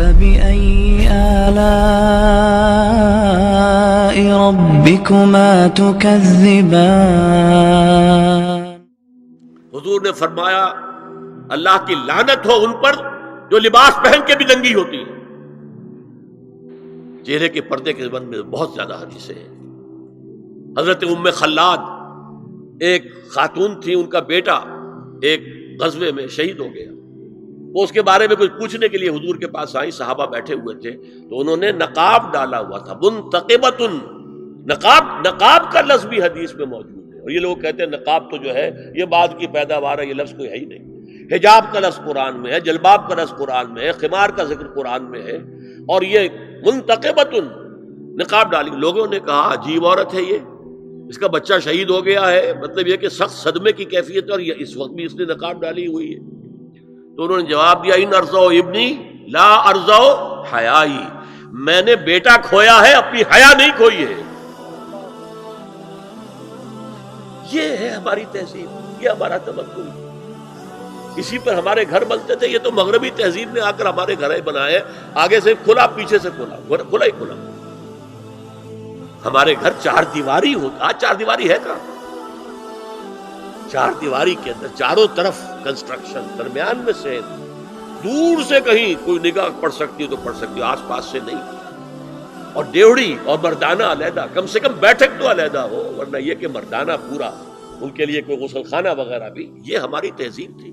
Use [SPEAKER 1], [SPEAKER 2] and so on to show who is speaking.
[SPEAKER 1] فبأي آلاء ربكما تكذبان؟
[SPEAKER 2] حضور نے فرمایا اللہ کی لعنت ہو ان پر جو لباس پہن کے بھی ننگی ہوتی ہے. چہرے کے پردے کے بارے میں بہت زیادہ حدیثیں ہیں. حضرت ام خلاد ایک خاتون تھی، ان کا بیٹا ایک غزوے میں شہید ہو گیا. وہ اس کے بارے میں کچھ پوچھنے کے لیے حضور کے پاس آئی، صحابہ بیٹھے ہوئے تھے تو انہوں نے نقاب ڈالا ہوا تھا. منتقبۃ، نقاب کا لفظ بھی حدیث میں موجود ہے. اور یہ لوگ کہتے ہیں نقاب تو جو ہے یہ بعد کی پیداوار ہے، یہ لفظ کوئی ہے ہی نہیں. حجاب کا لفظ قرآن میں ہے، جلباب کا لفظ قرآن میں ہے، خمار کا ذکر قرآن میں ہے. اور یہ منتقبۃ، نقاب ڈالی. لوگوں نے کہا عجیب عورت ہے یہ، اس کا بچہ شہید ہو گیا ہے، مطلب یہ کہ سخت صدمے کی کیفیت ہے اور یہ اس وقت بھی اس نے نقاب ڈالی ہوئی ہے. تو انہوں نے جواب دیا ان ارزو ابنی لا ارزو حیائی، میں نے بیٹا کھویا ہے، اپنی حیا نہیں کھوئی ہے. یہ ہے ہماری تہذیب، یہ ہمارا تمدن. اسی پر ہمارے گھر بنتے تھے. یہ تو مغربی تہذیب نے آ کر ہمارے گھر بنائے، آگے سے کھلا پیچھے سے کھلا، کھلا ہی کھلا. ہمارے گھر چار دیواری ہوتا. آج چار دیواری ہے کہاں؟ چار دیواری کے اندر چاروں طرف کنسٹرکشن، درمیان میں سے دور سے کہیں کوئی نگاہ پڑ سکتی ہو تو پڑ سکتی ہو، آس پاس سے نہیں. اور ڈیوڑی اور مردانہ علیحدہ، کم سے کم بیٹھک تو علیحدہ ہو، ورنہ یہ کہ مردانہ پورا ان کے لیے کوئی غسل خانہ وغیرہ بھی. یہ ہماری تہذیب تھی.